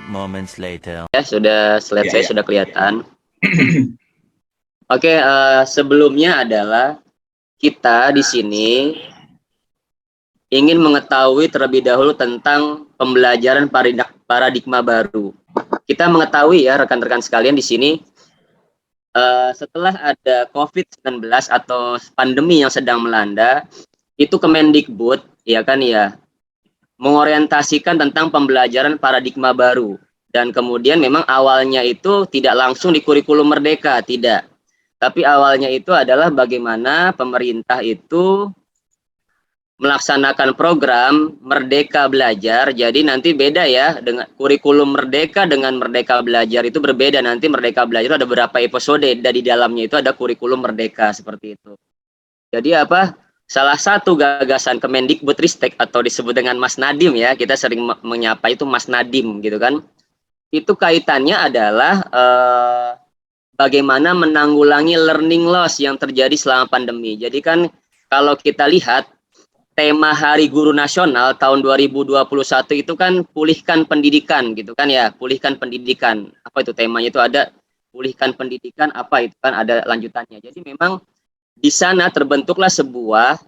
moments later. Ya, sudah slide saya sudah kelihatan. Oke, sebelumnya adalah kita di sini ingin mengetahui terlebih dahulu tentang pembelajaran paradigma baru. Kita mengetahui ya rekan-rekan sekalian di sini setelah ada COVID-19 atau pandemi yang sedang melanda, itu Kemendikbud ya kan ya mengorientasikan tentang pembelajaran paradigma baru. Dan kemudian memang awalnya itu tidak langsung di kurikulum Merdeka, tidak. Tapi awalnya itu adalah bagaimana pemerintah itu melaksanakan program Merdeka Belajar. Jadi nanti beda ya, dengan kurikulum Merdeka dengan Merdeka Belajar itu berbeda. Nanti Merdeka Belajar ada beberapa episode, dan di dalamnya itu ada kurikulum Merdeka, seperti itu. Jadi apa? Salah satu gagasan Kemendikbudristek atau disebut dengan Mas Nadiem ya, kita sering menyapa itu Mas Nadiem gitu kan. Itu kaitannya adalah bagaimana menanggulangi learning loss yang terjadi selama pandemi. Jadi kan kalau kita lihat tema Hari Guru Nasional tahun 2021 itu kan pulihkan pendidikan gitu kan ya, pulihkan pendidikan. Apa itu temanya, itu ada pulihkan pendidikan, apa itu kan ada lanjutannya. Jadi memang di sana terbentuklah sebuah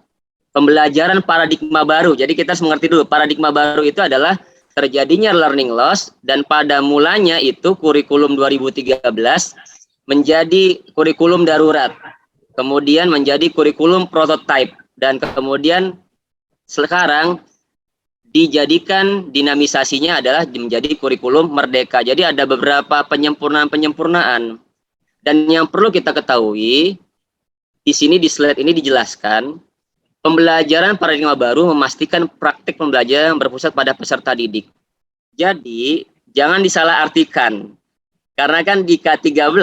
pembelajaran paradigma baru. Jadi kita harus mengerti dulu, paradigma baru itu adalah terjadinya learning loss, dan pada mulanya itu kurikulum 2013 menjadi kurikulum darurat, kemudian menjadi kurikulum prototype, dan kemudian sekarang dijadikan dinamisasinya adalah menjadi kurikulum Merdeka. Jadi ada beberapa penyempurnaan-penyempurnaan. Dan yang perlu kita ketahui, di sini di slide ini dijelaskan, pembelajaran paradigma baru memastikan praktik pembelajaran berpusat pada peserta didik. Jadi, jangan disalahartikan. Karena kan di K13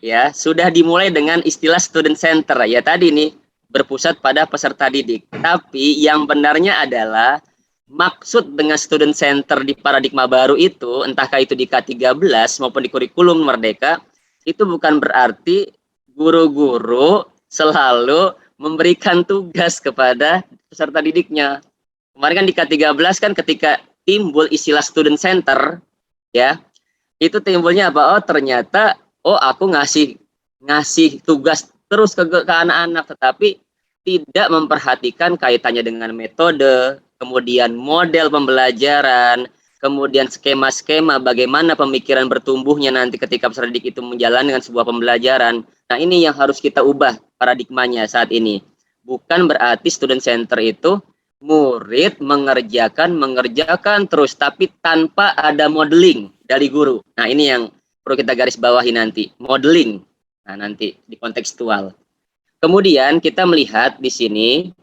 ya sudah dimulai dengan istilah student center ya tadi nih, berpusat pada peserta didik. Tapi yang benarnya adalah maksud dengan student center di paradigma baru itu, entahkah itu di K13 maupun di kurikulum Merdeka, itu bukan berarti guru-guru selalu memberikan tugas kepada peserta didiknya. Kemarin kan di K13 kan ketika timbul istilah student center ya, itu timbulnya apa? Oh ternyata aku ngasih tugas terus ke anak-anak, tetapi tidak memperhatikan kaitannya dengan metode, kemudian model pembelajaran, kemudian skema-skema bagaimana pemikiran bertumbuhnya nanti ketika peserta didik itu menjalankan sebuah pembelajaran. Nah ini yang harus kita ubah paradigmanya saat ini. Bukan berarti student center itu murid mengerjakan terus, tapi tanpa ada modeling dari guru. Nah ini yang perlu kita garis bawahi nanti, modeling. Nah nanti di kontekstual. Kemudian kita melihat di sini,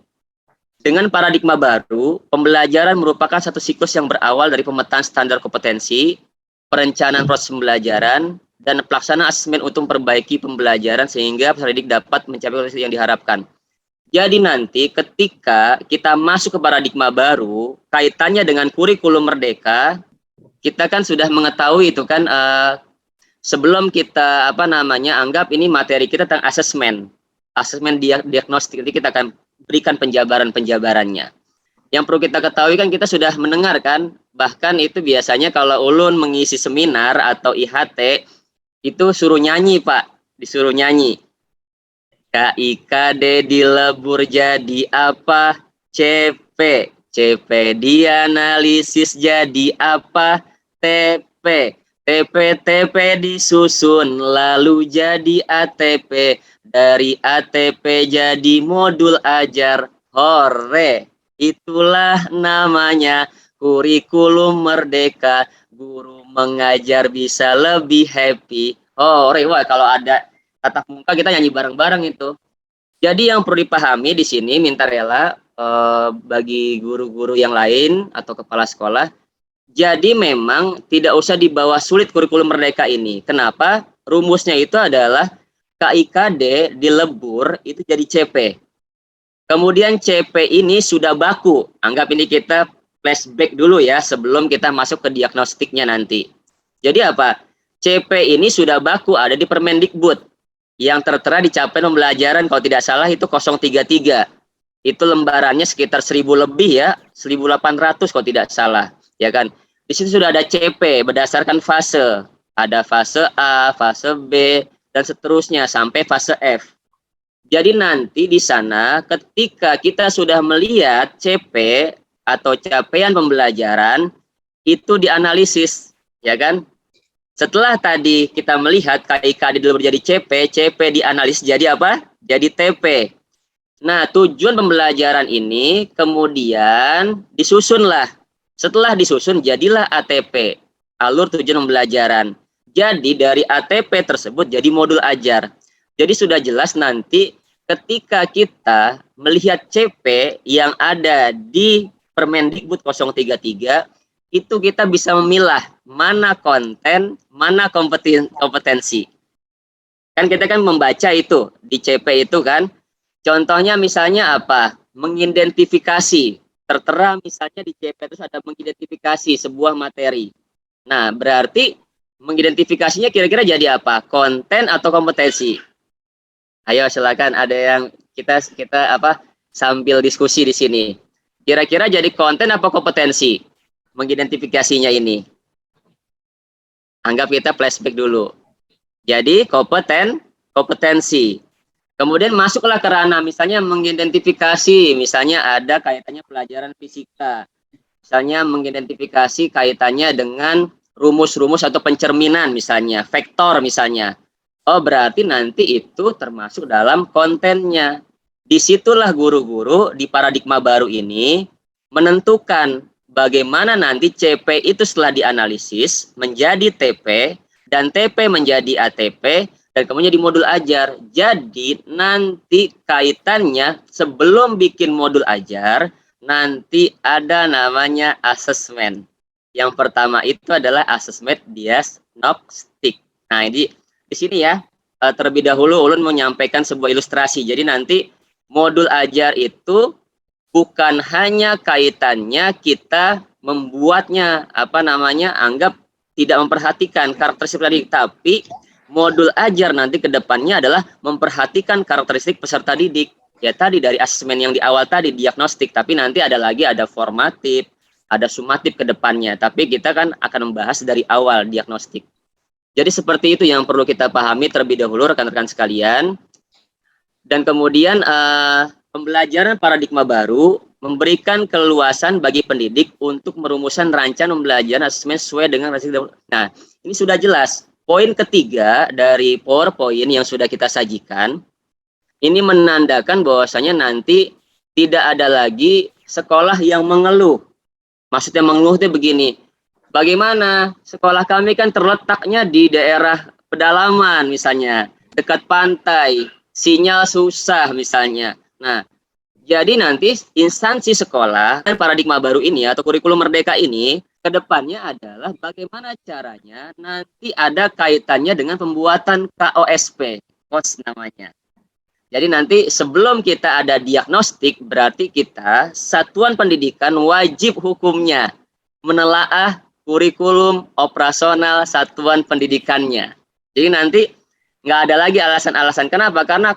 dengan paradigma baru, pembelajaran merupakan satu siklus yang berawal dari pemetaan standar kompetensi, perencanaan proses pembelajaran, dan pelaksanaan asesmen untuk memperbaiki pembelajaran sehingga peserta didik dapat mencapai hasil yang diharapkan. Jadi nanti ketika kita masuk ke paradigma baru, kaitannya dengan kurikulum Merdeka, kita kan sudah mengetahui itu kan, sebelum kita anggap ini materi kita tentang asesmen diagnostik, nanti kita akan berikan penjabarannya. Yang perlu kita ketahui kan, kita sudah mendengarkan, bahkan itu biasanya kalau ulun mengisi seminar atau IHT, itu suruh nyanyi Pak, disuruh nyanyi. KIKD dilebur jadi apa? CP dianalisis jadi apa? TP disusun lalu jadi ATP, dari ATP jadi modul ajar. Hore, itulah namanya kurikulum Merdeka, guru mengajar bisa lebih happy. Hore, wah kalau ada tatap muka kita nyanyi bareng-bareng itu. Jadi yang perlu dipahami di sini, minta rela bagi guru-guru yang lain atau kepala sekolah, jadi memang tidak usah dibawa sulit kurikulum Merdeka ini. Kenapa? Rumusnya itu adalah KIKD dilebur itu jadi CP. Kemudian CP ini sudah baku. Anggap ini kita flashback dulu ya sebelum kita masuk ke diagnostiknya nanti. Jadi apa? CP ini sudah baku ada di Permendikbud yang tertera di capaian pembelajaran kalau tidak salah itu 033. Itu lembarannya sekitar 1000 lebih ya, 1800 kalau tidak salah, ya kan. Di situ sudah ada CP berdasarkan fase. Ada fase A, fase B, dan seterusnya sampai fase F. Jadi nanti di sana ketika kita sudah melihat CP atau capaian pembelajaran itu dianalisis, ya kan? Setelah tadi kita melihat KIKD dulu menjadi CP, CP dianalisis jadi apa? Jadi TP. Nah, tujuan pembelajaran ini kemudian disusunlah. Setelah disusun, jadilah ATP, alur tujuan pembelajaran. Jadi dari ATP tersebut jadi modul ajar. Jadi sudah jelas nanti ketika kita melihat CP yang ada di Permendikbud 033, itu kita bisa memilah mana konten, mana kompetensi. Kan kita kan membaca itu, di CP itu kan, contohnya misalnya apa? Mengidentifikasi. Tertera misalnya di CP itu ada mengidentifikasi sebuah materi. Nah, berarti mengidentifikasinya kira-kira jadi apa? Konten atau kompetensi? Ayo silakan, ada yang kita apa sambil diskusi di sini. Kira-kira jadi konten apa kompetensi? Mengidentifikasinya ini. Anggap kita flashback dulu. Jadi kompetensi. Kemudian masuklah ke ranah misalnya mengidentifikasi, misalnya ada kaitannya pelajaran fisika. Misalnya mengidentifikasi kaitannya dengan rumus-rumus atau pencerminan misalnya, vektor misalnya. Oh, berarti nanti itu termasuk dalam kontennya. Disitulah guru-guru di paradigma baru ini menentukan bagaimana nanti CP itu setelah dianalisis menjadi TP dan TP menjadi ATP dan kemudian di modul ajar. Jadi nanti kaitannya sebelum bikin modul ajar nanti ada namanya asesmen. Yang pertama itu adalah asesmen diagnostik. Nah, ini di sini ya, terlebih dahulu Ulun menyampaikan sebuah ilustrasi. Jadi nanti modul ajar itu bukan hanya kaitannya kita membuatnya anggap tidak memperhatikan karakteristik tadi, tapi modul ajar nanti ke depannya adalah memperhatikan karakteristik peserta didik. Ya tadi dari asesmen yang di awal tadi diagnostik, tapi nanti ada formatif, ada sumatif ke depannya. Tapi kita kan akan membahas dari awal diagnostik. Jadi seperti itu yang perlu kita pahami terlebih dahulu rekan-rekan sekalian. Dan kemudian pembelajaran paradigma baru memberikan keluasan bagi pendidik untuk merumuskan rancangan pembelajaran asesmen sesuai dengan Nah, ini sudah jelas. Poin ketiga dari PowerPoint yang sudah kita sajikan, ini menandakan bahwasanya nanti tidak ada lagi sekolah yang mengeluh. Maksudnya mengeluh itu begini, bagaimana sekolah kami kan terletaknya di daerah pedalaman misalnya, dekat pantai, sinyal susah misalnya. Nah, jadi nanti instansi sekolah dan paradigma baru ini atau kurikulum merdeka ini kedepannya adalah bagaimana caranya nanti ada kaitannya dengan pembuatan KOSP, KOS namanya. Jadi nanti sebelum kita ada diagnostik, berarti kita satuan pendidikan wajib hukumnya menelaah kurikulum operasional satuan pendidikannya. Jadi nanti nggak ada lagi alasan-alasan. Kenapa? Karena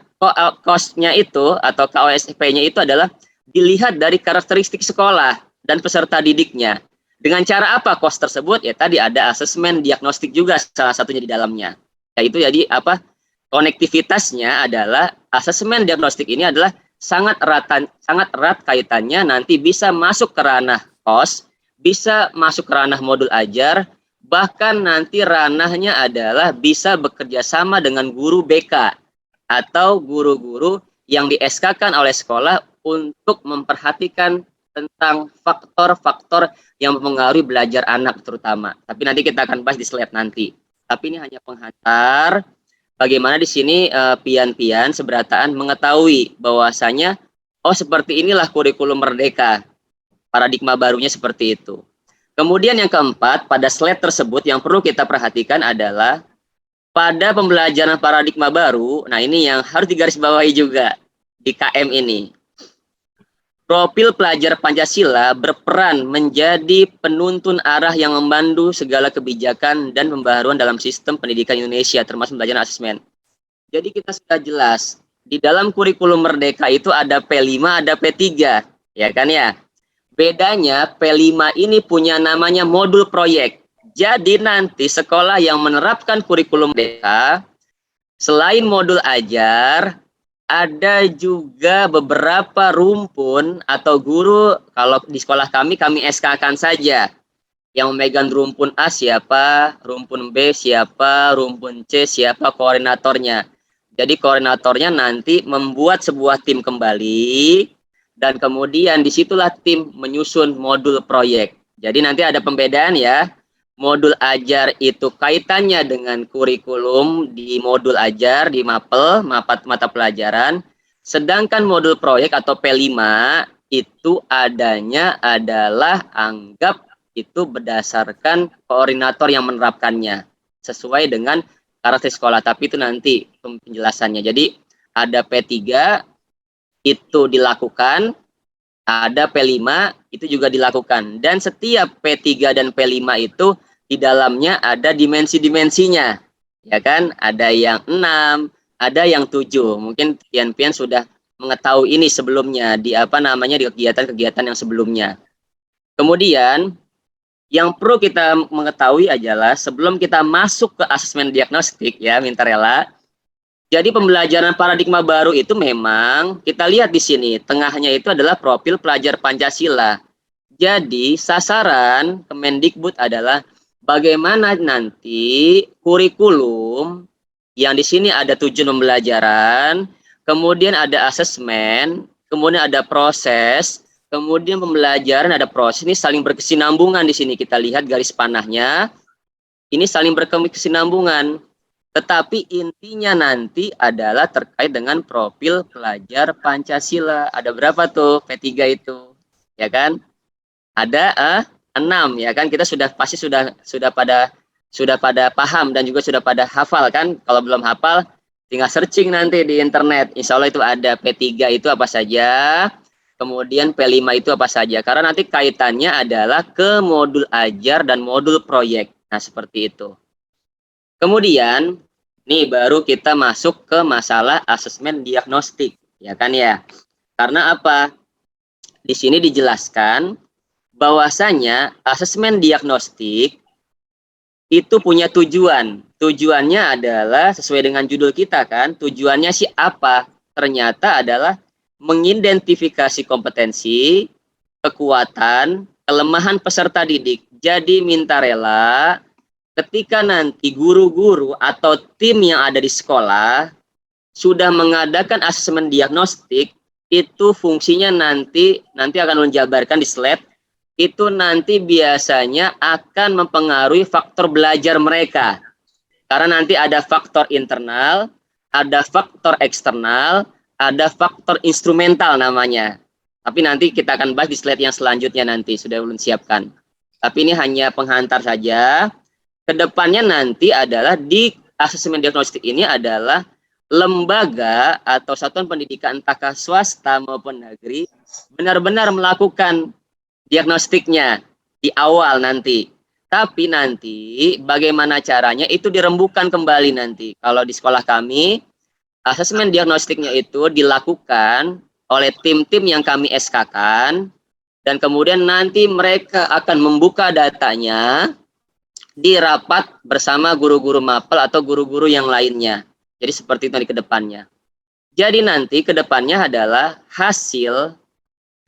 KOS-nya itu atau KOSP-nya itu adalah dilihat dari karakteristik sekolah dan peserta didiknya. Dengan cara apa KOS tersebut? Ya tadi ada asesmen diagnostik juga salah satunya di dalamnya. Yaitu jadi konektivitasnya adalah asesmen diagnostik ini adalah sangat erat kaitannya nanti bisa masuk ke ranah KOS, bisa masuk ke ranah modul ajar, bahkan nanti ranahnya adalah bisa bekerja sama dengan guru BK atau guru-guru yang di-SK-kan oleh sekolah untuk memperhatikan tentang faktor-faktor yang mempengaruhi belajar anak terutama. Tapi nanti kita akan bahas di slide nanti. Tapi ini hanya penghantar bagaimana di sini pian-pian seberataan mengetahui bahwasanya seperti inilah kurikulum merdeka. Paradigma barunya seperti itu. Kemudian yang keempat, pada slide tersebut yang perlu kita perhatikan adalah pada pembelajaran paradigma baru, nah ini yang harus digarisbawahi juga di KM ini. Profil pelajar Pancasila berperan menjadi penuntun arah yang memandu segala kebijakan dan pembaharuan dalam sistem pendidikan Indonesia, termasuk pelajaran asesmen. Jadi kita sudah jelas, di dalam kurikulum merdeka itu ada P5, ada P3, ya kan ya? Bedanya P5 ini punya namanya modul proyek. Jadi nanti sekolah yang menerapkan kurikulum merdeka, selain modul ajar, ada juga beberapa rumpun atau guru. Kalau di sekolah kami SK-kan saja. Yang memegang rumpun A siapa, rumpun B siapa, rumpun C siapa, koordinatornya. Jadi koordinatornya nanti membuat sebuah tim kembali, dan kemudian disitulah tim menyusun modul proyek. Jadi nanti ada pembedaan ya. Modul ajar itu kaitannya dengan kurikulum di modul ajar, di MAPEL, mata pelajaran. Sedangkan modul proyek atau P5 itu adanya adalah anggap itu berdasarkan koordinator yang menerapkannya sesuai dengan karakter sekolah, tapi itu nanti penjelasannya. Jadi ada P3 itu dilakukan, ada P5 itu juga dilakukan, dan setiap P3 dan P5 itu di dalamnya ada dimensi-dimensinya, ya kan? Ada yang 6, ada yang 7. Mungkin pian-pian sudah mengetahui ini sebelumnya di di kegiatan-kegiatan yang sebelumnya. Kemudian yang perlu kita mengetahui adalah sebelum kita masuk ke asesmen diagnostik ya, minta rela. Jadi pembelajaran paradigma baru itu memang kita lihat di sini, tengahnya itu adalah profil pelajar Pancasila. Jadi sasaran Kemendikbud adalah bagaimana nanti kurikulum yang di sini ada tujuan pembelajaran, kemudian ada asesmen, kemudian ada proses, kemudian pembelajaran ada proses, ini saling berkesinambungan di sini kita lihat garis panahnya. Ini saling berkesinambungan. Tetapi intinya nanti adalah terkait dengan profil pelajar Pancasila. Ada berapa tuh P3 itu? Ya kan? Ada 6 ya kan? Kita sudah pada paham dan juga sudah pada hafal kan? Kalau belum hafal tinggal searching nanti di internet. Insya Allah itu ada P3 itu apa saja. Kemudian P5 itu apa saja, karena nanti kaitannya adalah ke modul ajar dan modul proyek. Nah, seperti itu. Kemudian, nih baru kita masuk ke masalah asesmen diagnostik, ya kan ya. Karena apa? Di sini dijelaskan bahwasanya asesmen diagnostik itu punya tujuan. Tujuannya adalah sesuai dengan judul kita kan, tujuannya sih apa? Ternyata adalah mengidentifikasi kompetensi, kekuatan, kelemahan peserta didik. Jadi minta rela ketika nanti guru-guru atau tim yang ada di sekolah sudah mengadakan asesmen diagnostik, itu fungsinya nanti akan menjabarkan di slide, itu nanti biasanya akan mempengaruhi faktor belajar mereka. Karena nanti ada faktor internal, ada faktor eksternal, ada faktor instrumental namanya. Tapi nanti kita akan bahas di slide yang selanjutnya nanti, sudah belum siapkan. Tapi ini hanya penghantar saja. Kedepannya nanti adalah di asesmen diagnostik ini adalah lembaga atau satuan pendidikan entah swasta maupun negeri benar-benar melakukan diagnostiknya di awal nanti. Tapi nanti bagaimana caranya itu dirembukan kembali nanti. Kalau di sekolah kami, asesmen diagnostiknya itu dilakukan oleh tim-tim yang kami SK-kan, dan kemudian nanti mereka akan membuka datanya di rapat bersama guru-guru MAPEL atau guru-guru yang lainnya. Jadi seperti itu di kedepannya. Jadi nanti kedepannya adalah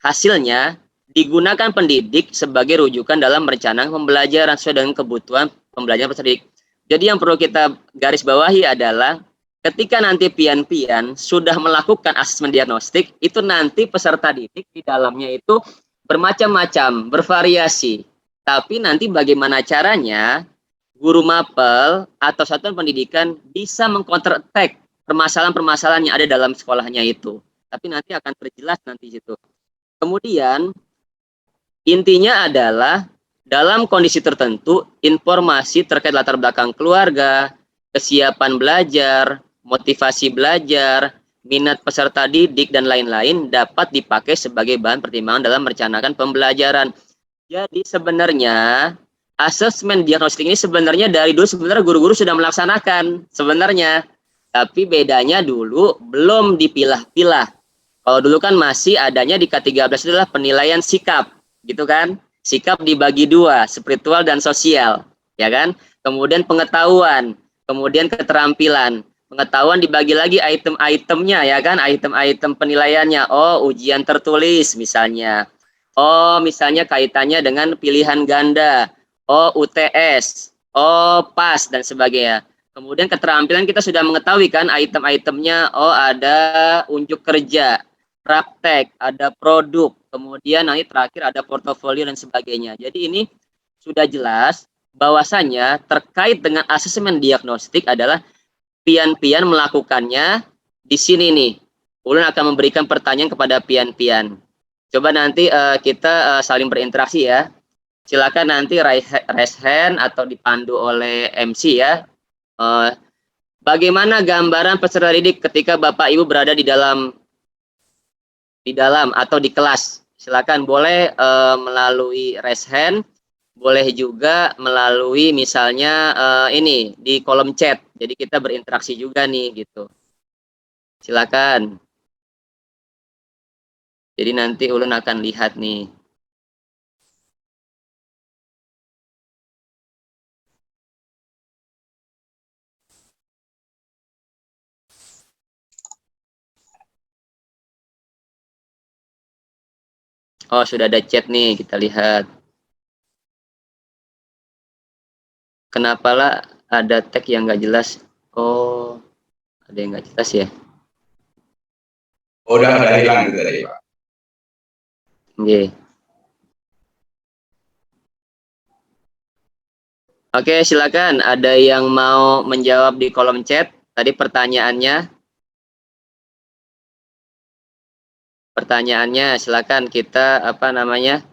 hasilnya digunakan pendidik sebagai rujukan dalam merencanakan pembelajaran sesuai dengan kebutuhan pembelajaran peserta didik. Jadi yang perlu kita garis bawahi adalah ketika nanti pian-pian sudah melakukan asesmen diagnostik, itu nanti peserta didik di dalamnya itu bermacam-macam, bervariasi. Tapi nanti bagaimana caranya guru MAPEL atau satuan pendidikan bisa meng-counter attack permasalahan-permasalahan yang ada dalam sekolahnya itu. Tapi nanti akan terjelas nanti situ. Kemudian intinya adalah dalam kondisi tertentu informasi terkait latar belakang keluarga, kesiapan belajar, motivasi belajar, minat peserta didik dan lain-lain dapat dipakai sebagai bahan pertimbangan dalam merencanakan pembelajaran. Jadi sebenarnya asesmen diagnostik ini sebenarnya dari dulu sebenarnya guru-guru sudah melaksanakan sebenarnya. Tapi bedanya dulu belum dipilah-pilah. Kalau dulu kan masih adanya di K13 adalah penilaian sikap. gitu kan? Sikap dibagi dua, spiritual dan sosial, ya kan? Kemudian pengetahuan, kemudian keterampilan. Pengetahuan dibagi lagi item-itemnya, ya kan? Item-item penilaiannya. Oh, ujian tertulis misalnya. Oh, misalnya kaitannya dengan pilihan ganda. Oh, UTS. Oh, PAS dan sebagainya. Kemudian keterampilan kita sudah mengetahui kan item-itemnya. Oh, ada unjuk kerja, praktek, ada produk, kemudian nanti terakhir ada portofolio dan sebagainya. Jadi ini sudah jelas bahwasanya terkait dengan asesmen diagnostik adalah pian-pian melakukannya di sini nih. Ulun akan memberikan pertanyaan kepada pian-pian. Coba nanti kita saling berinteraksi ya. Silakan nanti raise hand atau dipandu oleh MC ya. Bagaimana gambaran peserta didik ketika Bapak Ibu berada di dalam atau di kelas? Silakan boleh melalui raise hand, boleh juga melalui misalnya ini di kolom chat. Jadi kita berinteraksi juga nih gitu. Silakan. Jadi nanti ulun akan lihat nih. Oh, sudah ada chat nih, kita lihat. Kenapa lah ada tag yang nggak jelas? Oh, ada yang nggak jelas ya? Oh, udah hilang itu tadi, Pak. Oke. Oke, silakan. Ada yang mau menjawab di kolom chat? Tadi pertanyaannya. Pertanyaannya, silakan kita apa namanya?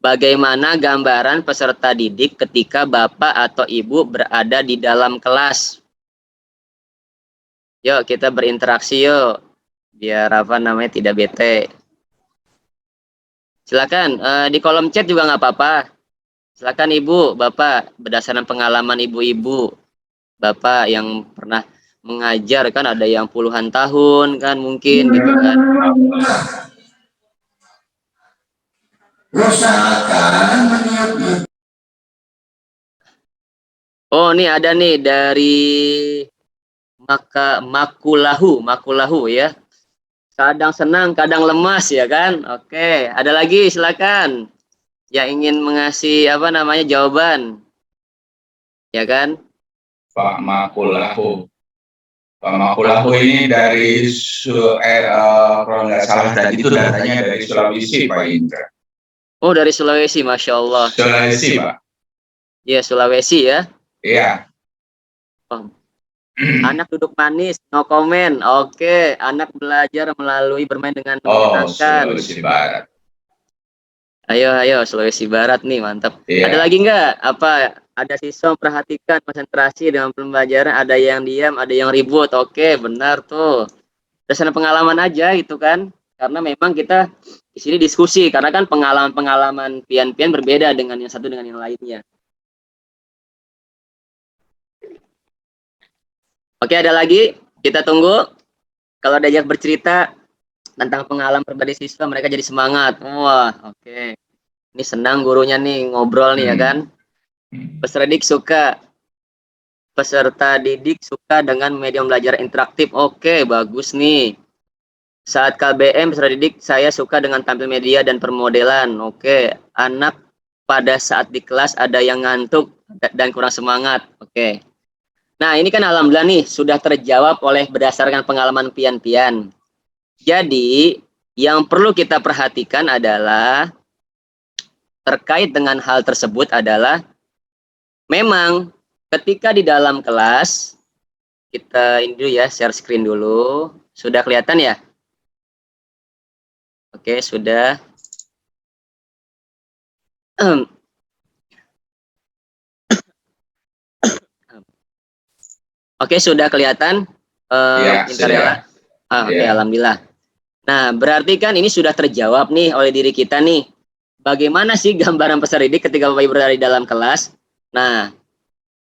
Bagaimana gambaran peserta didik ketika Bapak atau Ibu berada di dalam kelas? Yuk, kita berinteraksi yuk. Biar apa namanya tidak bete. Silakan di kolom chat juga nggak apa-apa. Silakan Ibu, Bapak, berdasarkan pengalaman Ibu-ibu, Bapak yang pernah mengajar kan ada yang puluhan tahun kan mungkin gitu kan. Oh, ini ada nih dari Makulahu ya. Kadang senang, kadang lemas ya kan. Oke, ada lagi silakan yang ingin mengasih apa namanya jawaban. Ya kan? Pak Makulahu. Pak Makulahu ini dari kalau nggak salah tadi itu datanya dari Sulawesi, Pak Indra. Oh, dari Sulawesi, Masya Allah. Sulawesi, Pak. Iya, Sulawesi ya. Iya. Oh. Anak duduk manis, no comment. Oke, anak belajar melalui bermain dengan menyenangkan. Sulawesi Barat. Ayo, Sulawesi Barat nih, mantap. Iya. Ada lagi nggak? Apa? Ada siswa perhatikan konsentrasi dalam pembelajaran, ada yang diam, ada yang ribut. Oke, benar tuh. Berdasarkan pengalaman aja gitu kan. Karena memang kita di sini diskusi, karena kan pengalaman-pengalaman pian-pian berbeda dengan yang satu dengan yang lainnya. Oke, ada lagi. Kita tunggu. Kalau diajak bercerita tentang pengalaman pribadi siswa, mereka jadi semangat. Wah, oke. Ini senang gurunya nih ngobrol nih ya kan. Peserta didik suka dengan medium belajar interaktif. Oke, bagus nih. Saat KBM peserta didik saya suka dengan tampil media dan permodelan. Oke, anak pada saat di kelas ada yang ngantuk dan kurang semangat. Oke. Nah, ini kan alhamdulillah nih sudah terjawab oleh berdasarkan pengalaman pian-pian. Jadi, yang perlu kita perhatikan adalah terkait dengan hal tersebut adalah memang ketika di dalam kelas, kita ini dulu ya, share screen dulu. Sudah kelihatan ya? Oke, sudah. Oke, sudah kelihatan Inkarela? Oke, alhamdulillah. Nah, berarti kan ini sudah terjawab nih oleh diri kita nih. Bagaimana sih gambaran peserta didik ketika Bapak Ibu berada di dalam kelas? Nah,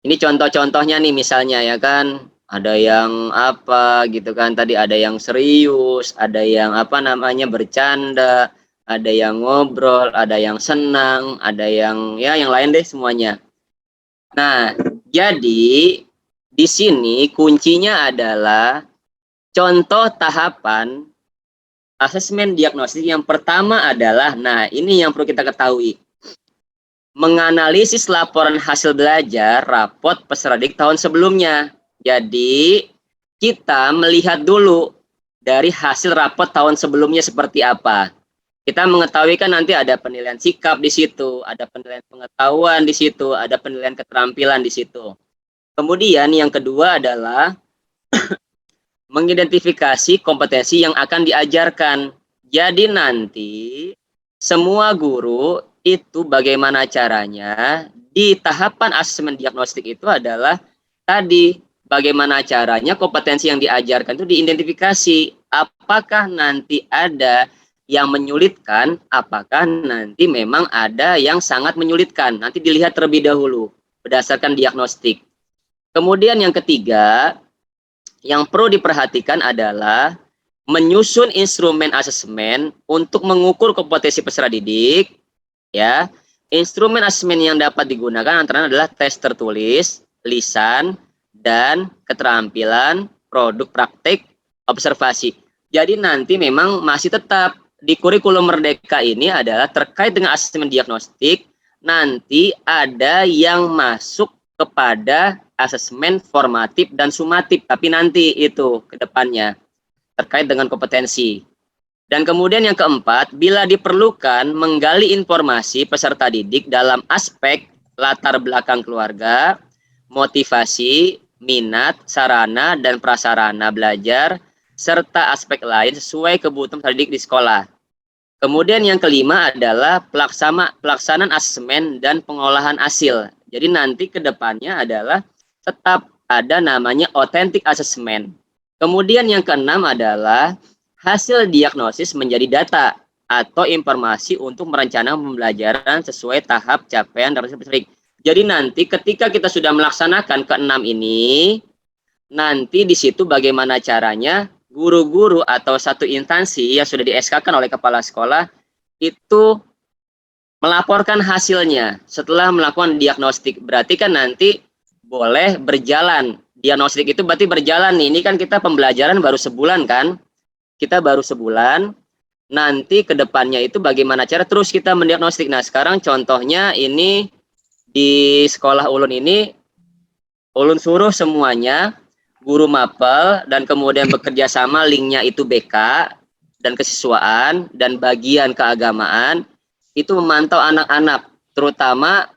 ini contoh-contohnya nih misalnya ya kan. Ada yang apa gitu kan, tadi ada yang serius, ada yang apa namanya bercanda, ada yang ngobrol, ada yang senang, ada yang ya yang lain deh semuanya. Nah, jadi di sini kuncinya adalah contoh tahapan asesmen diagnostik yang pertama adalah, nah ini yang perlu kita ketahui, menganalisis laporan hasil belajar rapot peserta didik tahun sebelumnya. Jadi kita melihat dulu dari hasil rapot tahun sebelumnya seperti apa. Kita mengetahui kan nanti ada penilaian sikap di situ, ada penilaian pengetahuan di situ, ada penilaian keterampilan di situ. Kemudian yang kedua adalah mengidentifikasi kompetensi yang akan diajarkan. Jadi nanti semua guru itu bagaimana caranya di tahapan asesmen diagnostik itu adalah tadi bagaimana caranya kompetensi yang diajarkan itu diidentifikasi. Apakah nanti ada yang menyulitkan, apakah nanti memang ada yang sangat menyulitkan. Nanti dilihat terlebih dahulu berdasarkan diagnostik. Kemudian yang ketiga, yang perlu diperhatikan adalah menyusun instrumen asesmen untuk mengukur kompetensi peserta didik. Ya, instrumen asesmen yang dapat digunakan antara adalah tes tertulis, lisan, dan keterampilan, produk praktik, observasi. Jadi nanti memang masih tetap di kurikulum Merdeka ini adalah terkait dengan asesmen diagnostik, nanti ada yang masuk kepada asesmen formatif dan sumatif, tapi nanti itu ke depannya terkait dengan kompetensi. Dan kemudian yang keempat, bila diperlukan menggali informasi peserta didik dalam aspek latar belakang keluarga, motivasi, minat, sarana, dan prasarana belajar, serta aspek lain sesuai kebutuhan peserta didik di sekolah. Kemudian yang kelima adalah pelaksanaan asesmen dan pengolahan hasil. Jadi nanti ke depannya adalah tetap ada namanya authentic assessment. Kemudian yang keenam adalah hasil diagnosis menjadi data atau informasi untuk merencanakan pembelajaran sesuai tahap capaian dan spesifik. Jadi nanti ketika kita sudah melaksanakan keenam ini, nanti di situ bagaimana caranya guru-guru atau satu instansi yang sudah di-SK-kan oleh kepala sekolah itu melaporkan hasilnya setelah melakukan diagnostik. Berarti kan nanti boleh berjalan. Diagnostik itu berarti berjalan nih. Ini kan kita pembelajaran baru sebulan kan. Kita baru sebulan. Nanti ke depannya itu bagaimana cara terus kita mendiagnostik. Nah sekarang contohnya ini di sekolah Ulun ini, Ulun suruh semuanya guru mapel dan kemudian bekerja sama, linknya itu BK dan kesiswaan dan bagian keagamaan itu memantau anak-anak, terutama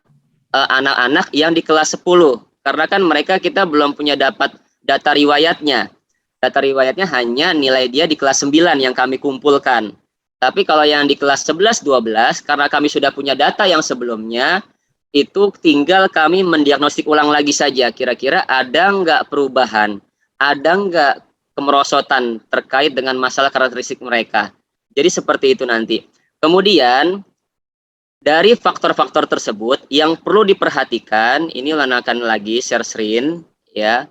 anak-anak yang di kelas 10, karena kan mereka kita belum punya dapat data riwayatnya. Data riwayatnya hanya nilai dia di kelas 9 yang kami kumpulkan. Tapi kalau yang di kelas 11, 12, karena kami sudah punya data yang sebelumnya, itu tinggal kami mendiagnostik ulang lagi saja. Kira-kira ada nggak perubahan? Ada nggak kemerosotan terkait dengan masalah karakteristik mereka? Jadi seperti itu nanti. Kemudian, dari faktor-faktor tersebut yang perlu diperhatikan, ini akan lagi share screen, ya.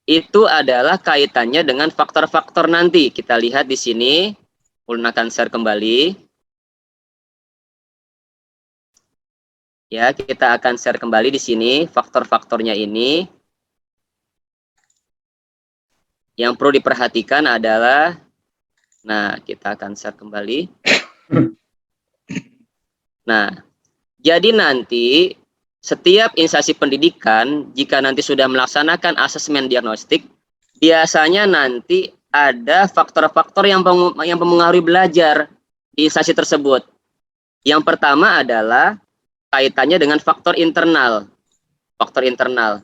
Itu adalah kaitannya dengan faktor-faktor nanti. Kita lihat di sini, Ulun akan share kembali. Ya, kita akan share kembali di sini faktor-faktornya ini. Yang perlu diperhatikan adalah, nah kita akan share kembali. Nah, jadi nanti setiap instansi pendidikan jika nanti sudah melaksanakan asesmen diagnostik, biasanya nanti ada faktor-faktor yang mempengaruhi belajar di instansi tersebut. Yang pertama adalah kaitannya dengan faktor internal. Faktor internal.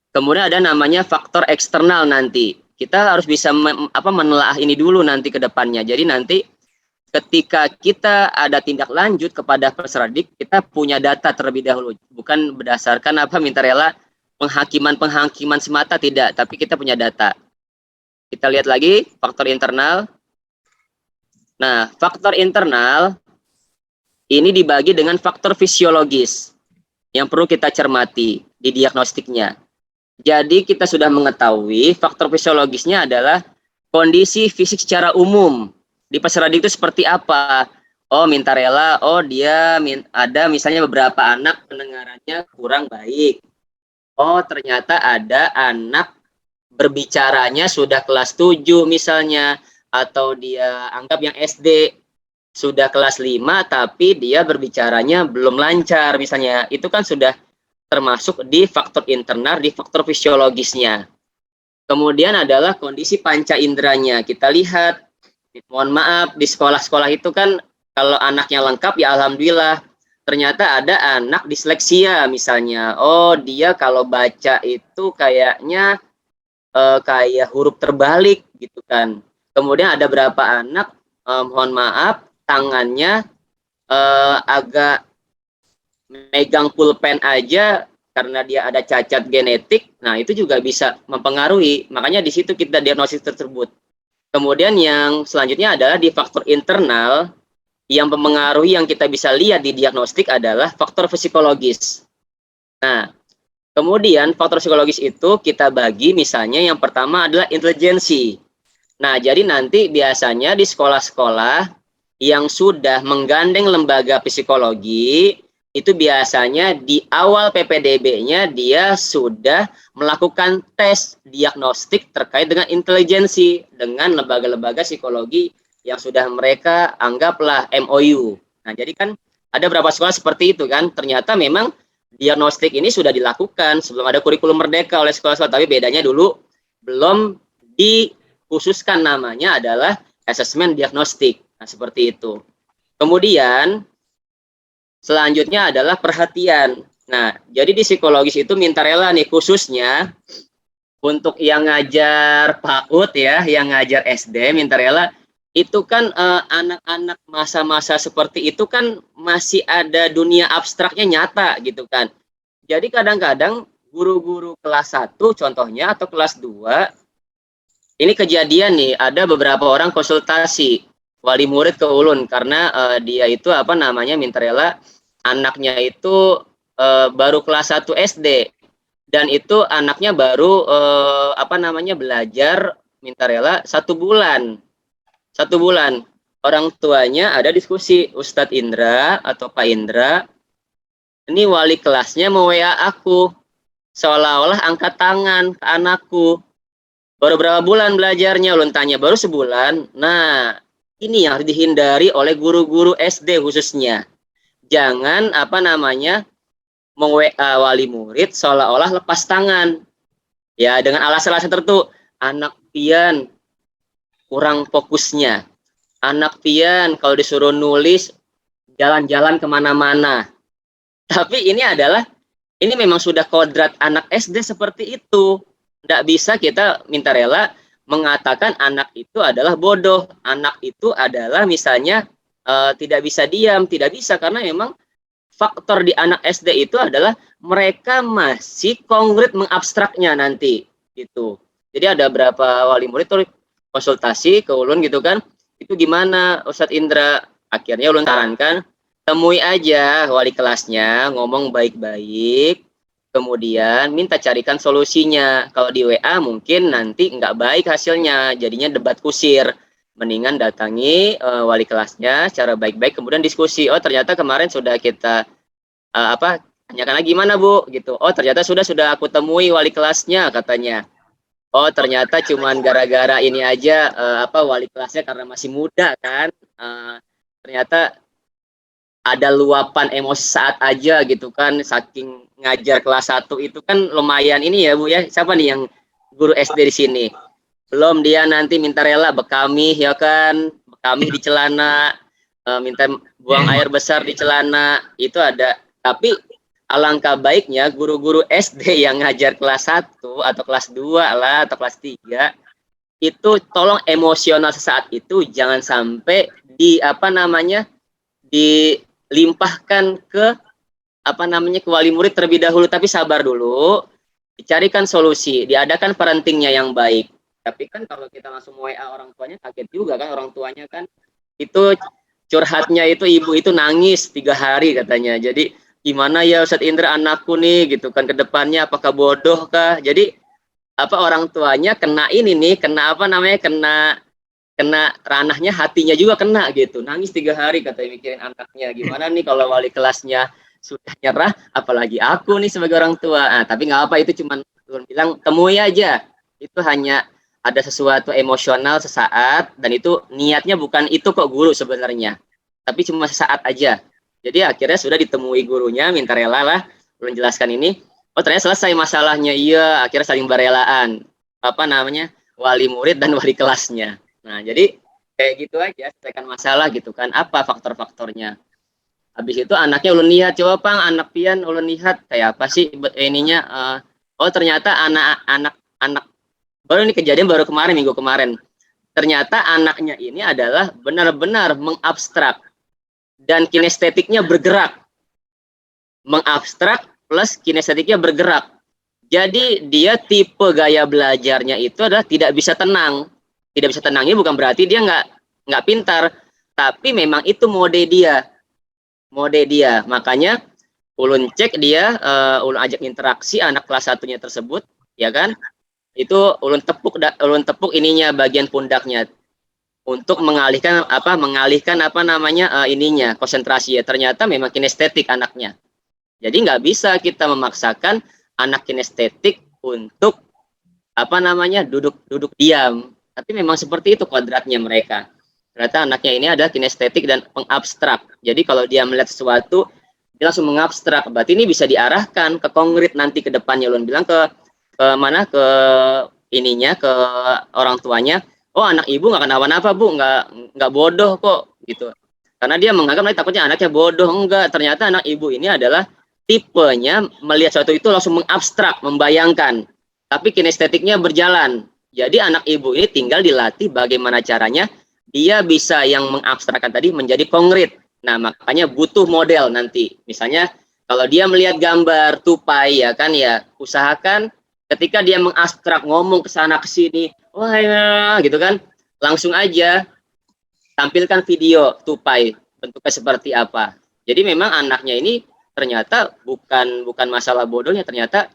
Kemudian ada namanya faktor eksternal nanti. Kita harus bisa menelaah ini dulu nanti ke depannya. Jadi nanti ketika kita ada tindak lanjut kepada peserta didik, kita punya data terlebih dahulu. Bukan berdasarkan minta rela penghakiman semata, tidak. Tapi kita punya data. Kita lihat lagi faktor internal. Nah, faktor internal ini dibagi dengan faktor fisiologis yang perlu kita cermati di diagnostiknya. Jadi kita sudah mengetahui faktor fisiologisnya adalah kondisi fisik secara umum. di peserta didik itu seperti apa. Oh, minta rela, oh dia ada misalnya beberapa anak pendengarannya kurang baik. Oh, ternyata ada anak berbicaranya sudah kelas 7 misalnya, atau dia anggap yang SD sudah kelas 5 tapi dia berbicaranya belum lancar misalnya. Itu kan sudah termasuk di faktor internal, di faktor fisiologisnya. Kemudian adalah kondisi panca inderanya. Kita lihat, mohon maaf, di sekolah-sekolah itu kan kalau anaknya lengkap ya alhamdulillah. Ternyata ada anak disleksia misalnya. Oh, dia kalau baca itu kayaknya kayak huruf terbalik gitu kan. Kemudian ada berapa anak, mohon maaf, tangannya agak megang pulpen aja karena dia ada cacat genetik. Nah, itu juga bisa mempengaruhi. Makanya di situ kita diagnosis tersebut. Kemudian yang selanjutnya adalah di faktor internal yang mempengaruhi yang kita bisa lihat di diagnostik adalah faktor psikologis. Nah, kemudian faktor psikologis itu kita bagi misalnya yang pertama adalah intelijensi. Nah, jadi nanti biasanya di sekolah-sekolah yang sudah menggandeng lembaga psikologi, itu biasanya di awal PPDB-nya dia sudah melakukan tes diagnostik terkait dengan intelijensi dengan lembaga-lembaga psikologi yang sudah mereka anggaplah MOU. Nah, jadi kan ada beberapa sekolah seperti itu kan, ternyata memang diagnostik ini sudah dilakukan sebelum ada kurikulum merdeka oleh sekolah-sekolah, tapi bedanya dulu belum dikhususkan namanya adalah asesmen diagnostik. Nah, seperti itu. Kemudian selanjutnya adalah perhatian. Nah, jadi di psikologis itu minta rela nih khususnya untuk yang ngajar PAUD ya, yang ngajar SD minta rela itu kan anak-anak masa-masa seperti itu kan masih ada dunia abstraknya nyata gitu kan. Jadi kadang-kadang guru-guru kelas 1 contohnya atau kelas 2 ini kejadian nih, ada beberapa orang konsultasi wali murid ke ulun karena dia itu apa namanya minta rela anaknya itu baru kelas 1 SD dan itu anaknya baru apa namanya belajar minta rela 1 bulan. 1 bulan. Orang tuanya ada diskusi, Ustadz Indra atau Pak Indra, ini wali kelasnya mau WA aku, seolah-olah angkat tangan ke anakku. Baru berapa bulan belajarnya? Ulun tanya, baru sebulan. Nah, ini yang harus dihindari oleh guru-guru SD khususnya. Jangan apa namanya meng-WA wali murid seolah-olah lepas tangan. Ya, dengan alasan-alasan tertentu. Anak pian kurang fokusnya. Anak pian kalau disuruh nulis jalan-jalan kemana-mana. Tapi ini memang sudah kodrat anak SD seperti itu. Tidak bisa kita minta rela mengatakan anak itu adalah bodoh. Anak itu adalah misalnya tidak bisa diam. Tidak bisa karena memang faktor di anak SD itu adalah mereka masih konkret mengabstraknya nanti. Gitu. Jadi ada berapa wali murid konsultasi ke ulun gitu kan, itu gimana Ustadz Indra? Akhirnya ulun sarankan temui aja wali kelasnya, ngomong baik-baik, kemudian minta carikan solusinya. Kalau di WA mungkin nanti nggak baik hasilnya, jadinya debat kusir. Mendingan datangi wali kelasnya secara baik-baik, kemudian diskusi. Oh ternyata kemarin sudah kita tanyakan lagi gimana Bu? Gitu. Oh ternyata sudah aku temui wali kelasnya katanya. Oh ternyata cuman gara-gara ini aja wali kelasnya karena masih muda kan, ternyata ada luapan emosi saat aja gitu kan, saking ngajar kelas 1 itu kan lumayan ini ya Bu ya. Siapa nih yang guru SD di sini? Belum dia nanti minta rela bekami ya kan, bekami di celana, minta buang air besar di celana, itu ada. Tapi alangkah baiknya guru-guru SD yang ngajar kelas 1 atau kelas 2 lah atau kelas 3 itu tolong emosional sesaat itu jangan sampai dilimpahkan ke ke wali murid terlebih dahulu, tapi sabar dulu, dicarikan solusi, diadakan parentingnya yang baik. Tapi kan kalau kita langsung WA orang tuanya kaget juga kan, orang tuanya kan itu curhatnya itu ibu itu nangis 3 hari katanya. Jadi gimana ya Ustadz Indra anakku nih gitu kan, ke depannya apakah bodoh kah? Jadi orang tuanya kena ini nih, kena kena ranahnya, hatinya juga kena gitu. Nangis 3 hari katanya mikirin anaknya. Gimana nih kalau wali kelasnya sudah nyerah, apalagi aku nih sebagai orang tua. Nah, tapi nggak apa, itu cuman bilang temui aja. Itu hanya ada sesuatu emosional sesaat, dan itu niatnya bukan itu kok guru sebenarnya. Tapi cuma sesaat aja. Jadi akhirnya sudah ditemui gurunya, minta rela lah, belum jelaskan ini. Oh ternyata selesai masalahnya, iya, akhirnya saling berelaan. Apa namanya, wali murid dan wali kelasnya. Nah, jadi kayak gitu aja, selesaikan masalah gitu kan. Apa faktor-faktornya? Habis itu anaknya ulun lihat, coba Pang, anak pian ulun lihat kayak apa sih ininya. Oh ternyata anak baru ini kejadian baru kemarin, minggu kemarin. Ternyata anaknya ini adalah benar-benar mengabstrak dan kinestetiknya bergerak. Mengabstrak plus kinestetiknya bergerak. Jadi dia tipe gaya belajarnya itu adalah tidak bisa tenang. Tidak bisa tenangnya bukan berarti dia nggak pintar, tapi memang itu mode dia. Mode dia. Makanya ulun cek dia, ulun ajak interaksi anak kelas satunya tersebut, ya kan? Itu ulun tepuk ininya, bagian pundaknya, untuk mengalihkan apa namanya, ininya, konsentrasi ya. Ternyata memang kinestetik anaknya. Jadi nggak bisa kita memaksakan anak kinestetik untuk apa namanya, duduk diam. Tapi memang seperti itu kodratnya mereka. Ternyata anaknya ini adalah kinestetik dan pengabstrak. Jadi kalau dia melihat sesuatu, dia langsung mengabstrak. Berarti ini bisa diarahkan ke konkret nanti ke depannya. Ulun bilang ke mana, ke ininya, ke orang tuanya. Oh anak ibu nggak kenapa-napa bu, nggak bodoh kok gitu. Karena dia menganggap nanti takutnya anaknya bodoh. Enggak, ternyata anak ibu ini adalah tipenya melihat sesuatu itu langsung mengabstrak, membayangkan. Tapi kinestetiknya berjalan. Jadi anak ibu ini tinggal dilatih bagaimana caranya dia bisa yang mengabstrakkan tadi menjadi konkret. Nah, makanya butuh model nanti. Misalnya kalau dia melihat gambar tupai ya kan ya, usahakan ketika dia mengabstrak ngomong ke sana ke sini, wah ya, gitu kan, langsung aja tampilkan video tupai bentuknya seperti apa. Jadi memang anaknya ini ternyata bukan masalah bodohnya, ternyata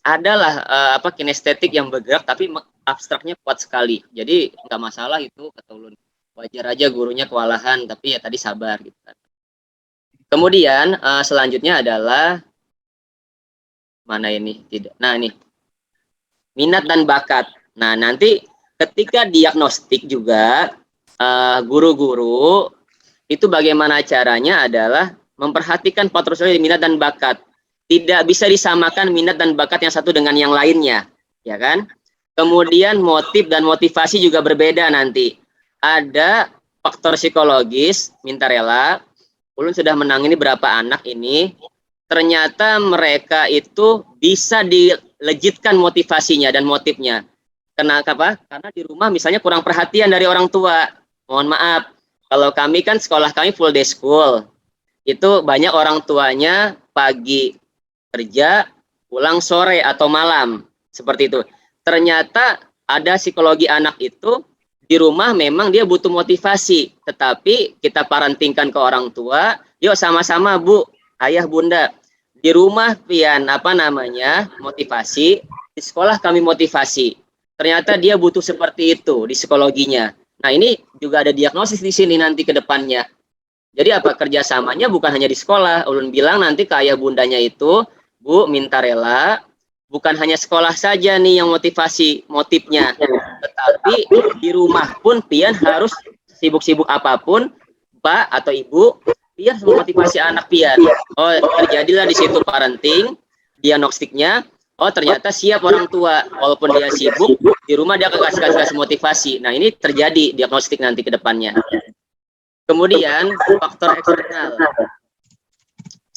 adalah apa, kinestetik yang bergerak tapi abstraknya kuat sekali. Jadi nggak masalah itu kata ulun. Wajar aja gurunya kewalahan, tapi ya tadi sabar gitu kan. Kemudian selanjutnya adalah mana ini? Tidak. Nah, ini minat dan bakat. Nah, nanti ketika diagnostik juga guru-guru itu bagaimana caranya adalah memperhatikan faktor minat dan bakat. Tidak bisa disamakan minat dan bakat yang satu dengan yang lainnya, ya kan? Kemudian motif dan motivasi juga berbeda nanti. Ada faktor psikologis, minta rela. Ulun sudah menangani berapa anak ini. Ternyata mereka itu bisa dilejitkan motivasinya dan motifnya. Kenapa? Karena di rumah misalnya kurang perhatian dari orang tua. Mohon maaf, kalau kami kan sekolah kami full day school. Itu banyak orang tuanya pagi kerja, pulang sore atau malam. Seperti itu. Ternyata ada psikologi anak itu di rumah memang dia butuh motivasi. Tetapi kita parentingkan ke orang tua, yuk sama-sama bu, ayah bunda. Di rumah pian apa namanya, motivasi. Di sekolah kami motivasi. Ternyata dia butuh seperti itu di psikologinya. Nah ini juga ada diagnosis di sini nanti ke depannya. Jadi apa, kerjasamanya bukan hanya di sekolah. Ulun bilang nanti ke ayah bundanya itu, bu minta rela, bukan hanya sekolah saja nih yang motifnya. Tetapi di rumah pun pian harus sibuk-sibuk apapun, pak atau ibu, pian harus memotivasi anak pian. Oh terjadilah di situ parenting, diagnostiknya. Oh ternyata siap orang tua, walaupun dia sibuk, di rumah dia kasih motivasi. Nah ini terjadi diagnostik nanti ke depannya. Kemudian faktor eksternal.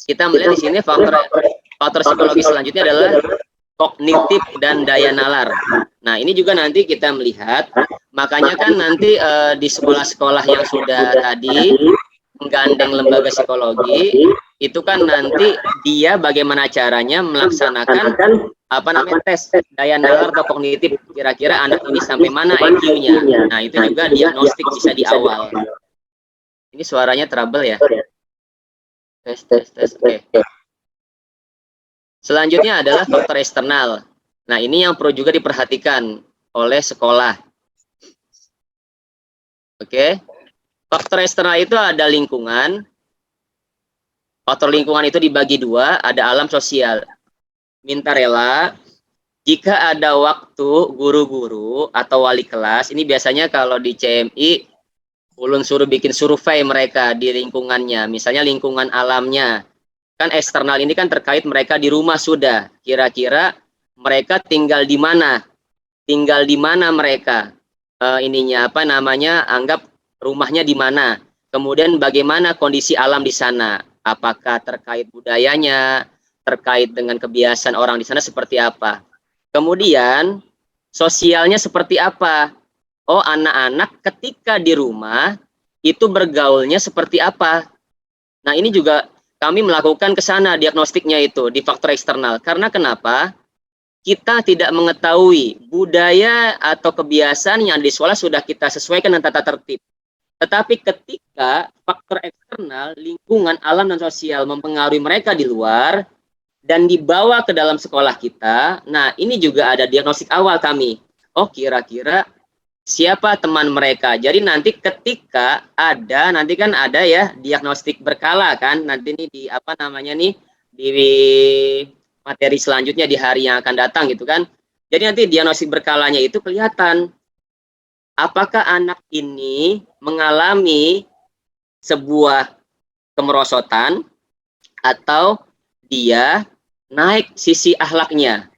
Kita melihat di sini faktor psikologis selanjutnya adalah kognitif dan daya nalar. Nah ini juga nanti kita melihat, makanya kan nanti di sekolah-sekolah yang sudah tadi menggandeng lembaga psikologi, itu kan nanti dia bagaimana caranya melaksanakan apa namanya, tes daya nalar atau kognitif, kira-kira anak ini sampai mana IQ-nya. Nah itu juga diagnostik bisa di awal. Ini suaranya trouble ya. Tes. Oke. Selanjutnya adalah faktor eksternal. Nah ini yang perlu juga diperhatikan oleh sekolah. Oke. Faktor eksternal itu ada lingkungan. Faktor lingkungan itu dibagi dua, ada alam sosial. Minta rela, jika ada waktu guru-guru atau wali kelas, ini biasanya kalau di CMI, ulun suruh bikin survei mereka di lingkungannya, misalnya lingkungan alamnya. Kan eksternal ini kan terkait mereka di rumah sudah. Kira-kira mereka tinggal di mana? Tinggal di mana mereka? Ininya apa namanya? Anggap rumahnya di mana? Kemudian bagaimana kondisi alam di sana? Apakah terkait budayanya, terkait dengan kebiasaan orang di sana seperti apa? Kemudian sosialnya seperti apa? Oh, anak-anak ketika di rumah itu bergaulnya seperti apa? Nah, ini juga kami melakukan ke sana diagnostiknya itu di faktor eksternal. Karena kenapa? Kita tidak mengetahui budaya atau kebiasaan yang di sekolah sudah kita sesuaikan dengan tata tertib. Tetapi ketika faktor eksternal, lingkungan, alam, dan sosial mempengaruhi mereka di luar dan dibawa ke dalam sekolah kita, nah ini juga ada diagnostik awal kami. Oh, kira-kira siapa teman mereka. Jadi nanti ketika ada, nanti kan ada ya diagnostik berkala kan, nanti ini di apa namanya nih, di materi selanjutnya di hari yang akan datang gitu kan. Jadi nanti diagnostik berkalanya itu kelihatan apakah anak ini mengalami sebuah kemerosotan atau dia naik sisi akhlaknya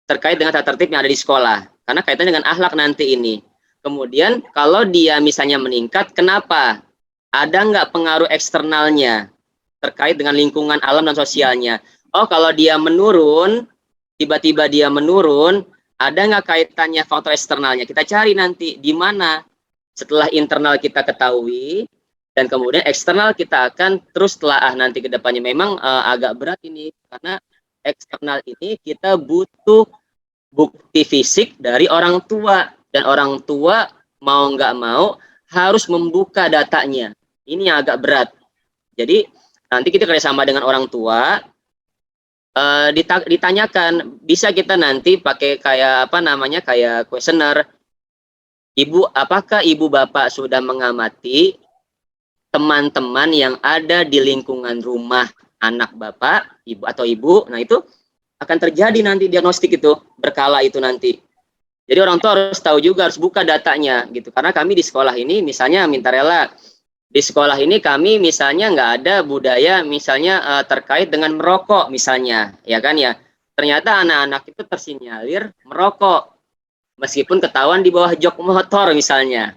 terkait dengan tata tertib yang ada di sekolah. Karena kaitannya dengan akhlak nanti ini. Kemudian kalau dia misalnya meningkat, kenapa? Ada nggak pengaruh eksternalnya terkait dengan lingkungan alam dan sosialnya? Oh, kalau dia menurun, tiba-tiba dia menurun, ada nggak kaitannya faktor eksternalnya? Kita cari nanti di mana. Setelah internal kita ketahui, dan kemudian eksternal kita akan terus telaah nanti ke depannya. Memang agak berat ini, karena eksternal ini kita butuh bukti fisik dari orang tua. Dan orang tua mau nggak mau harus membuka datanya. Ini yang agak berat. Jadi nanti kita kerjasama dengan orang tua, ditanyakan, bisa kita nanti pakai kayak apa namanya, kayak kuesioner. Ibu, apakah ibu bapak sudah mengamati teman-teman yang ada di lingkungan rumah anak bapak, ibu atau ibu? Nah itu akan terjadi nanti diagnostik itu berkala itu nanti. Jadi orang tua harus tahu juga, harus buka datanya gitu. Karena kami di sekolah ini misalnya minta rela, di sekolah ini kami misalnya nggak ada budaya misalnya terkait dengan merokok misalnya, ya kan ya. Ternyata anak-anak itu tersinyalir merokok meskipun ketahuan di bawah jok motor misalnya.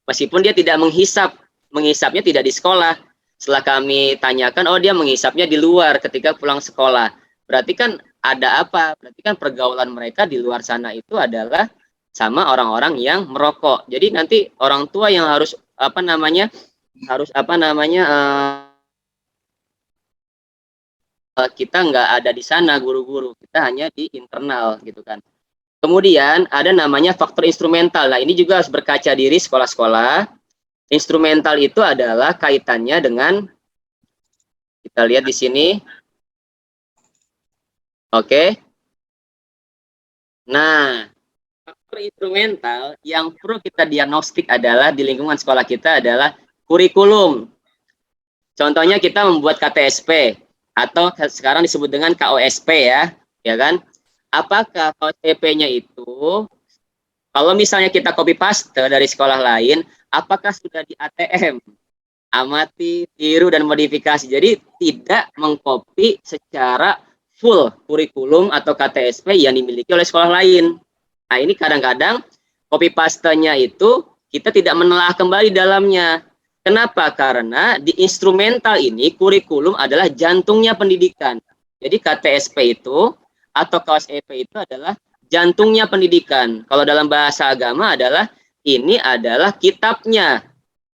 Meskipun dia tidak menghisapnya tidak di sekolah. Setelah kami tanyakan, oh dia menghisapnya di luar ketika pulang sekolah. Berarti kan ada apa? Berarti kan pergaulan mereka di luar sana itu adalah sama orang-orang yang merokok. Jadi nanti orang tua yang harus apa namanya, kita nggak ada di sana guru-guru, kita hanya di internal gitu kan. Kemudian ada namanya faktor instrumental. Nah ini juga harus berkaca diri sekolah-sekolah. Instrumental itu adalah kaitannya dengan, kita lihat di sini. Oke. Nah, faktor instrumental yang perlu kita diagnostik adalah di lingkungan sekolah kita adalah kurikulum. Contohnya kita membuat KTSP atau sekarang disebut dengan KOSP ya kan? Apakah KOSP-nya itu kalau misalnya kita copy paste dari sekolah lain, apakah sudah di ATM? Amati, tiru, dan modifikasi. Jadi tidak mengcopy secara full kurikulum atau KTSP yang dimiliki oleh sekolah lain. Nah ini kadang-kadang copy paste-nya itu kita tidak menelaah kembali dalamnya. Kenapa? Karena di instrumental ini kurikulum adalah jantungnya pendidikan. Jadi KTSP itu atau KOSP itu adalah jantungnya pendidikan. Kalau dalam bahasa agama adalah ini adalah kitabnya.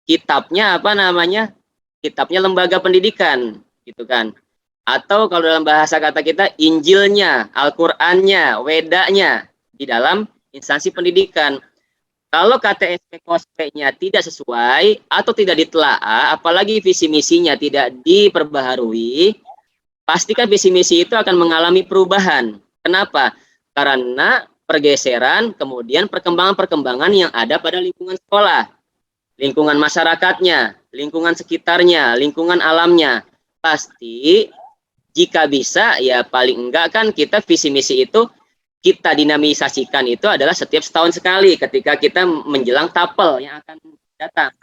Kitabnya apa namanya? Kitabnya lembaga pendidikan, gitu kan. Atau kalau dalam bahasa kata kita Injilnya, Al-Qur'annya, Wedanya di dalam instansi pendidikan. Kalau KTSP KOSP-nya tidak sesuai atau tidak ditelaah, apalagi visi misinya tidak diperbaharui, pastikan visi misi itu akan mengalami perubahan. Kenapa? Karena pergeseran, kemudian perkembangan-perkembangan yang ada pada lingkungan sekolah. lingkungan masyarakatnya, lingkungan sekitarnya, lingkungan alamnya. Pasti jika bisa ya paling enggak kan kita visi misi itu kita dinamisasikan itu adalah setiap setahun sekali ketika kita menjelang tapel yang akan datang.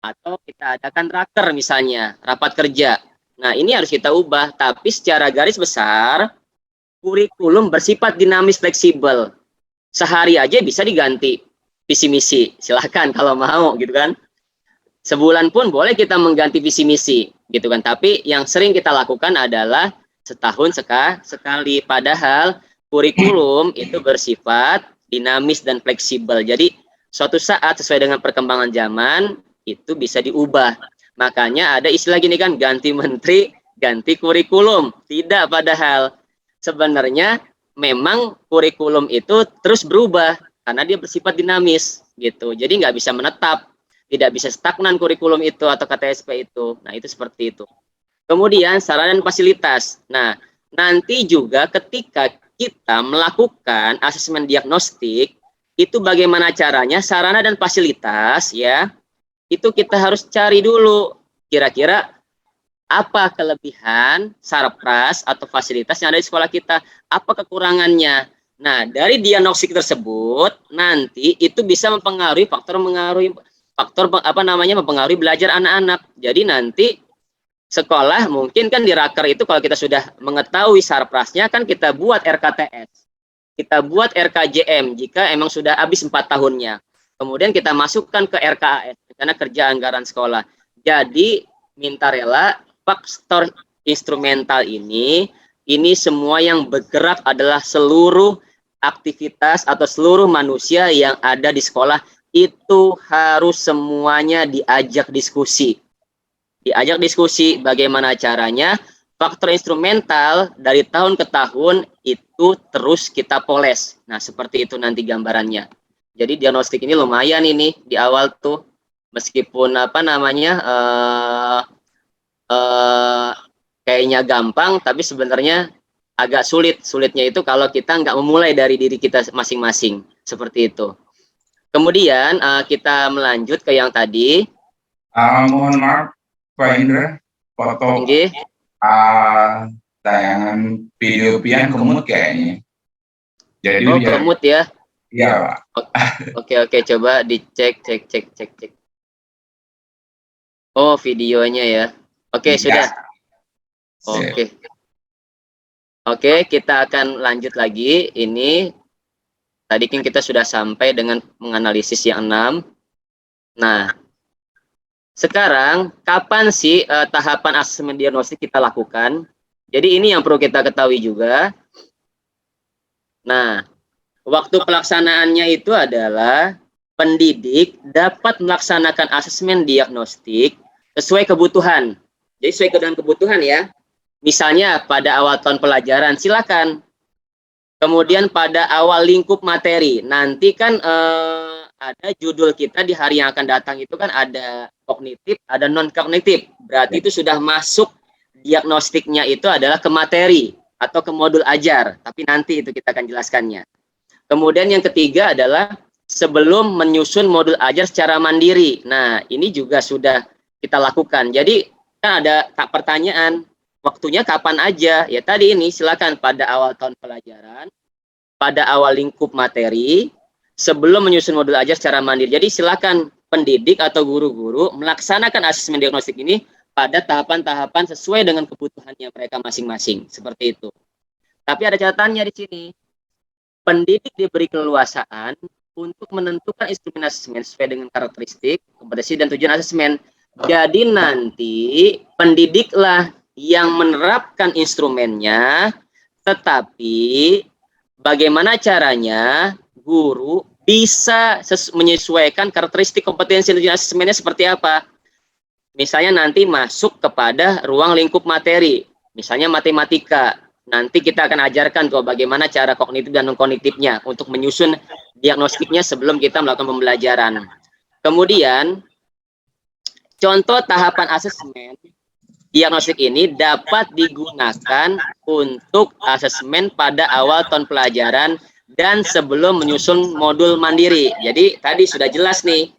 Atau kita adakan raker misalnya, rapat kerja. Nah ini harus kita ubah, tapi secara garis besar kurikulum bersifat dinamis fleksibel. Sehari aja bisa diganti visi misi, silahkan kalau mau gitu kan. Sebulan pun boleh kita mengganti visi misi gitu kan. Tapi yang sering kita lakukan adalah setahun sekali. Padahal kurikulum itu bersifat dinamis dan fleksibel. Jadi suatu saat sesuai dengan perkembangan zaman itu bisa diubah. Makanya ada istilah gini kan, ganti menteri, ganti kurikulum. Tidak, padahal sebenarnya memang kurikulum itu terus berubah karena dia bersifat dinamis gitu. Jadi nggak bisa menetap, tidak bisa stagnan kurikulum itu atau KTSP itu. Nah itu seperti itu. Kemudian sarana dan fasilitas. Nah nanti juga ketika kita melakukan asesmen diagnostik itu bagaimana caranya sarana dan fasilitas ya itu kita harus cari dulu kira-kira apa kelebihan sarpras atau fasilitas yang ada di sekolah kita, apa kekurangannya. Nah dari diagnostik tersebut nanti itu bisa mempengaruhi mempengaruhi belajar anak-anak. Jadi nanti sekolah mungkin kan di raker itu kalau kita sudah mengetahui sarprasnya kan kita buat RKTS, kita buat RKJM jika emang sudah habis 4 tahunnya. Kemudian kita masukkan ke RKAS, karena kerja anggaran sekolah. Jadi minta rela faktor instrumental ini semua yang bergerak adalah seluruh aktivitas atau seluruh manusia yang ada di sekolah itu harus semuanya diajak diskusi. Diajak diskusi bagaimana caranya faktor instrumental dari tahun ke tahun itu terus kita poles. Nah, seperti itu nanti gambarannya. Jadi diagnostik ini lumayan ini di awal tuh meskipun kayaknya gampang tapi sebenarnya agak sulit. Sulitnya itu kalau kita nggak memulai dari diri kita masing-masing. Seperti itu. Kemudian kita melanjut ke yang tadi. Mohon maaf Pak Indra, foto tayangan video pian kemut kayaknya. Jadi kemut ya? Iya Pak. Oke, coba dicek, cek. Oh videonya ya. Oke, sudah. Oke, kita akan lanjut lagi. Ini tadi kan kita sudah sampai dengan menganalisis yang 6. Nah, sekarang kapan sih tahapan asesmen diagnostik kita lakukan? Jadi ini yang perlu kita ketahui juga. Nah, waktu pelaksanaannya itu adalah pendidik dapat melaksanakan asesmen diagnostik sesuai kebutuhan. Jadi sesuai dengan kebutuhan ya. Misalnya pada awal tahun pelajaran silakan. Kemudian pada awal lingkup materi, nanti kan ada judul kita di hari yang akan datang itu kan ada kognitif, ada non kognitif. Berarti itu sudah masuk diagnostiknya itu adalah ke materi atau ke modul ajar. Tapi nanti itu kita akan jelaskannya. Kemudian yang ketiga adalah sebelum menyusun modul ajar secara mandiri. Nah, ini juga sudah kita lakukan. Jadi kan ada pertanyaan, waktunya kapan aja? Ya tadi ini silakan pada awal tahun pelajaran, pada awal lingkup materi, sebelum menyusun modul ajar secara mandiri. Jadi silakan pendidik atau guru-guru melaksanakan asesmen diagnostik ini pada tahapan-tahapan sesuai dengan kebutuhannya mereka masing-masing. Seperti itu. Tapi ada catatannya di sini. Pendidik diberi keleluasaan untuk menentukan instrumen asesmen sesuai dengan karakteristik, kompetensi, dan tujuan asesmen. Jadi nanti pendidiklah yang menerapkan instrumennya, tetapi bagaimana caranya guru bisa menyesuaikan karakteristik kompetensi dan tujuan asesmennya seperti apa. Misalnya nanti masuk kepada ruang lingkup materi, misalnya matematika. Nanti kita akan ajarkan tuh bagaimana cara kognitif dan non-kognitifnya untuk menyusun diagnostiknya sebelum kita melakukan pembelajaran. Kemudian, contoh tahapan asesmen diagnostik ini dapat digunakan untuk asesmen pada awal tahun pelajaran dan sebelum menyusun modul mandiri. Jadi tadi sudah jelas nih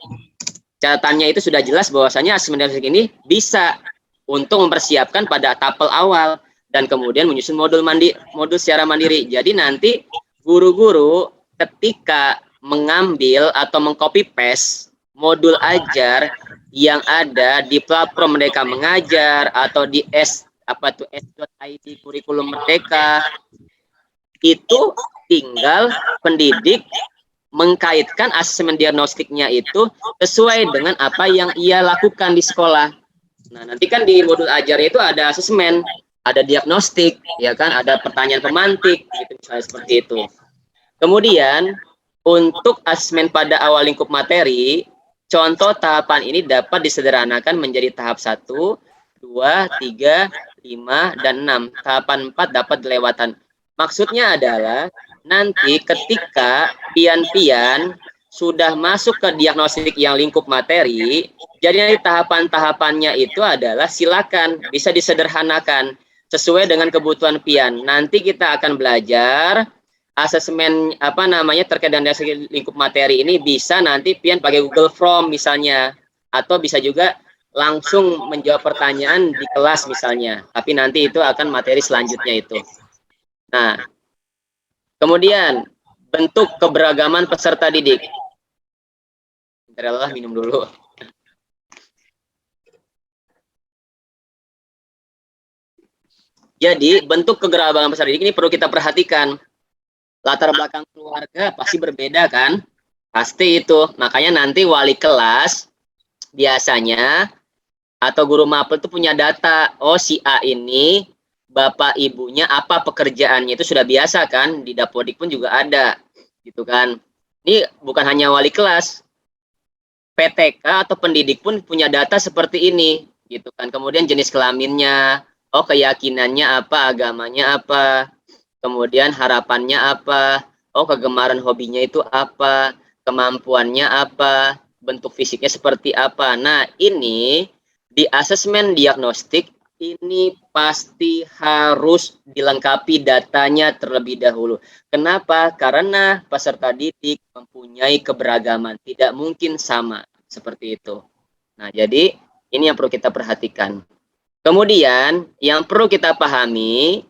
catatannya itu sudah jelas bahwasanya asesmen diagnostik ini bisa untuk mempersiapkan pada tapel awal dan kemudian menyusun modul secara mandiri. Jadi nanti guru-guru ketika mengambil atau mengcopy paste modul ajar yang ada di platform Merdeka Mengajar atau di s.id kurikulum Merdeka, itu tinggal pendidik mengkaitkan asesmen diagnostiknya itu sesuai dengan apa yang ia lakukan di sekolah. Nah, nanti kan di modul ajar itu ada asesmen, ada diagnostik, ya kan, ada pertanyaan pemantik, gitu misalnya seperti itu. Kemudian untuk asesmen pada awal lingkup materi, contoh tahapan ini dapat disederhanakan menjadi tahap 1, 2, 3, 5, dan 6. Tahapan 4 dapat dilewatan. Maksudnya adalah nanti ketika pian-pian sudah masuk ke diagnostik yang lingkup materi, jadi tahapan-tahapannya itu adalah silakan bisa disederhanakan sesuai dengan kebutuhan pian. Nanti kita akan belajar asesmen terkait dengan lingkup materi ini bisa nanti pian pakai Google Form misalnya, atau bisa juga langsung menjawab pertanyaan di kelas misalnya. Tapi nanti itu akan materi selanjutnya itu. Nah, kemudian bentuk keberagaman peserta didik. Bentar lah, minum dulu. Jadi bentuk keberagaman peserta didik ini perlu kita perhatikan. Latar belakang keluarga pasti berbeda kan? Pasti itu. Makanya nanti wali kelas biasanya atau guru mapel itu punya data. Oh, si A ini bapak ibunya apa pekerjaannya, itu sudah biasa kan, di Dapodik pun juga ada gitu kan. Ini bukan hanya wali kelas, PTK atau pendidik pun punya data seperti ini gitu kan. Kemudian jenis kelaminnya, oh keyakinannya apa, agamanya apa, kemudian harapannya apa, oh kegemaran hobinya itu apa, kemampuannya apa, bentuk fisiknya seperti apa. Nah, ini di asesmen diagnostik ini pasti harus dilengkapi datanya terlebih dahulu. Kenapa? Karena peserta didik mempunyai keberagaman, tidak mungkin sama seperti itu. Nah, jadi ini yang perlu kita perhatikan. Kemudian yang perlu kita pahami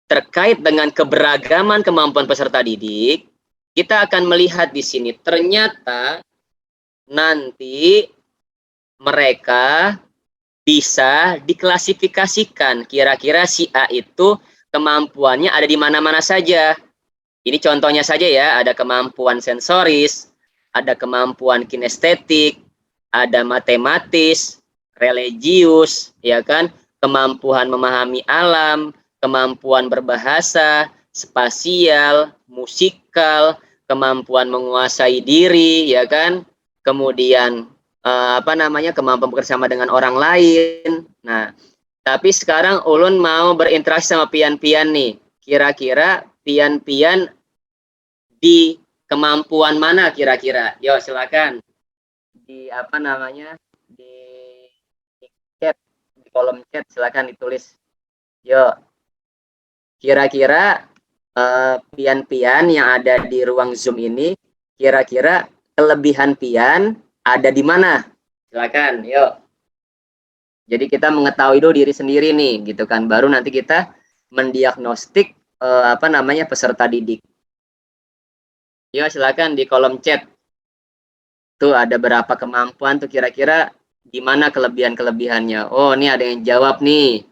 terkait dengan keberagaman kemampuan peserta didik, kita akan melihat di sini ternyata nanti mereka bisa diklasifikasikan kira-kira si A itu kemampuannya ada di mana-mana saja. Ini contohnya saja ya, ada kemampuan sensoris, ada kemampuan kinestetik, ada matematis, religius, ya kan, kemampuan memahami alam, kemampuan berbahasa, spasial, musikal, kemampuan menguasai diri, ya kan, kemudian kemampuan bekerjasama dengan orang lain. Nah, tapi sekarang ulun mau berinteraksi sama pian-pian nih. Kira-kira pian-pian di kemampuan mana kira-kira? Yo, silakan. Di di chat, di kolom chat silakan ditulis. Yo. Kira-kira pian-pian yang ada di ruang Zoom ini, kira-kira kelebihan pian ada di mana? Silakan, yuk. Jadi kita mengetahui dulu diri sendiri nih, gitu kan. Baru nanti kita mendiagnostik peserta didik. Yuk, silakan di kolom chat. Tuh ada berapa kemampuan tuh kira-kira di mana kelebihan-kelebihannya. Oh, ini ada yang jawab nih.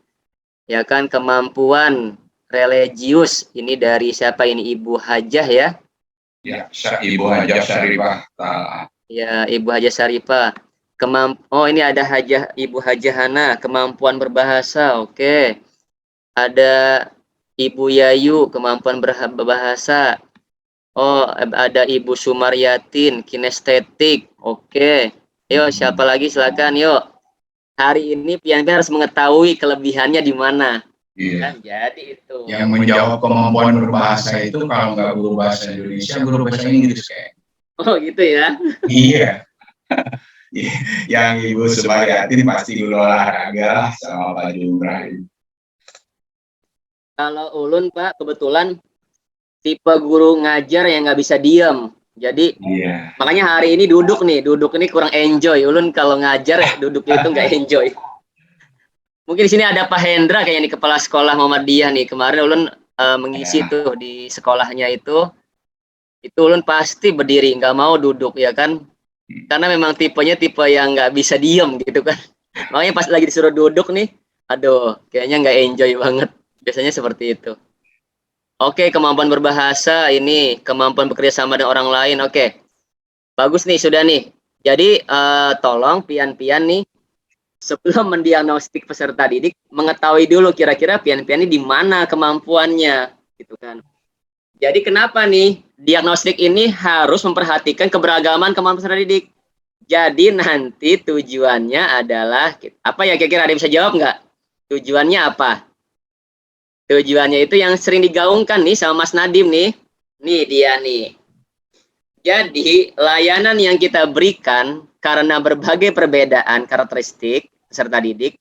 Ya kan, kemampuan religius. Ini dari siapa ini? Ibu Hajah ya? Ya, Ibu Hajah Syarifah. Ya, Ibu Hajah Syarifah. Oh, ini ada Ibu Hajah Hana, kemampuan berbahasa. Oke. Ada Ibu Yayu, kemampuan berbahasa. Oh, ada Ibu Sumaryatin, kinestetik. Oke. Yuk, siapa lagi? Silakan, yuk. Hari ini pian-pian harus mengetahui kelebihannya di mana. Iya. Kan, jadi itu. Yang menjawab kemampuan berbahasa itu kalau nggak guru bahasa Indonesia, guru bahasa Inggris kayak. Oh, gitu ya? Iya. Yang Ibu Sumaryatin pasti guru olahraga sama Pak Jumrah. Kalau ulun Pak, kebetulan tipe guru ngajar yang nggak bisa diem. Jadi Iya. makanya hari ini duduk ini kurang enjoy. Ulun kalau ngajar duduknya itu nggak enjoy. Mungkin di sini ada Pak Hendra kayaknya di kepala sekolah Muhammadiyah nih. Kemarin ulun mengisi Ya. tuh di sekolahnya itu ulun pasti berdiri, nggak mau duduk ya kan. Karena memang tipenya tipe yang nggak bisa diem gitu kan. Makanya pas lagi disuruh duduk nih, aduh, kayaknya nggak enjoy banget. Biasanya seperti itu. Oke, kemampuan berbahasa ini, kemampuan bekerja sama dengan orang lain. Oke, bagus nih, sudah nih. Jadi, tolong pian-pian nih, sebelum mendiagnostik peserta didik, mengetahui dulu kira-kira pian-pian ini di mana kemampuannya, gitu kan. Jadi kenapa nih diagnostik ini harus memperhatikan keberagaman kemampuan peserta didik? Jadi nanti tujuannya adalah apa ya, kira-kira ada yang bisa jawab nggak? Tujuannya apa? Tujuannya itu yang sering digaungkan nih sama Mas Nadim nih. Nih dia nih. Jadi layanan yang kita berikan karena berbagai perbedaan karakteristik peserta didik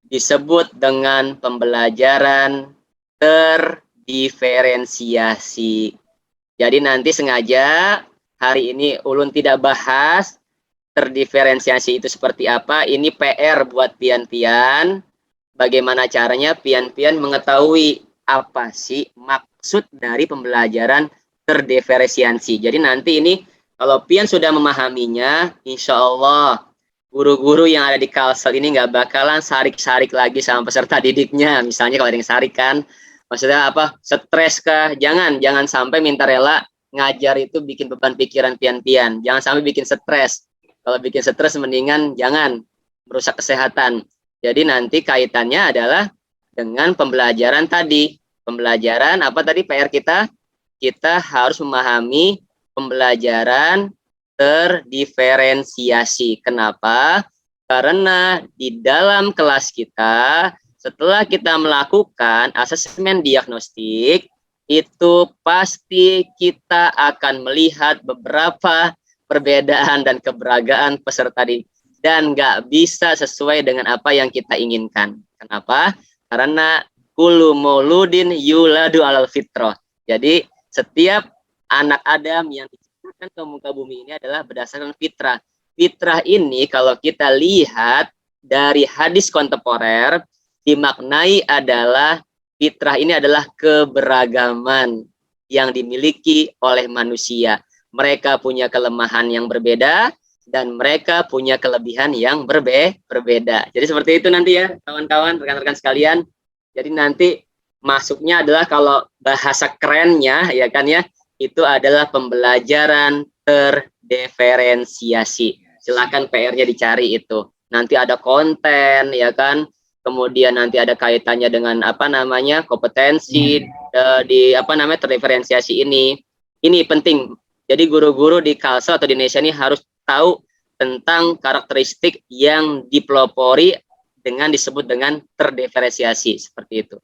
disebut dengan pembelajaran terdiferensiasi. Jadi nanti sengaja hari ini ulun tidak bahas terdiferensiasi itu seperti apa. Ini PR buat pian-pian. Bagaimana caranya pian-pian mengetahui apa sih maksud dari pembelajaran terdiferensiasi. Jadi nanti ini kalau pian sudah memahaminya, insya Allah guru-guru yang ada di Kalsel ini nggak bakalan sarik-sarik lagi sama peserta didiknya. Misalnya kalau ada yang sarik kan, maksudnya apa? Stres kah? Jangan sampai minta rela ngajar itu bikin beban pikiran pian-pian. Jangan sampai bikin stres. Kalau bikin stres mendingan jangan, merusak kesehatan. Jadi nanti kaitannya adalah dengan pembelajaran tadi. Pembelajaran apa tadi PR kita? Kita harus memahami pembelajaran terdiferensiasi. Kenapa? Karena di dalam kelas kita, setelah kita melakukan asesmen diagnostik, itu pasti kita akan melihat beberapa perbedaan dan keberagaman peserta didik dan nggak bisa sesuai dengan apa yang kita inginkan. Kenapa? Karena kullu mauludin yuladu alal fitrah. Jadi setiap anak Adam yang diciptakan ke muka bumi ini adalah berdasarkan fitrah. Fitrah ini kalau kita lihat dari hadis kontemporer dimaknai adalah fitrah ini adalah keberagaman yang dimiliki oleh manusia. Mereka punya kelemahan yang berbeda dan mereka punya kelebihan yang berbeda. Jadi seperti itu nanti ya kawan-kawan, rekan-rekan sekalian. Jadi nanti masuknya adalah kalau bahasa kerennya ya kan ya, itu adalah pembelajaran terdiferensiasi. Silakan PR-nya dicari itu. Nanti ada konten ya kan, kemudian nanti ada kaitannya dengan apa namanya kompetensi di apa namanya terdiferensiasi ini. Ini penting. Jadi guru-guru di Kalsel atau di Indonesia ini harus tahu tentang karakteristik yang dipelopori dengan disebut dengan terdiferensiasi seperti itu.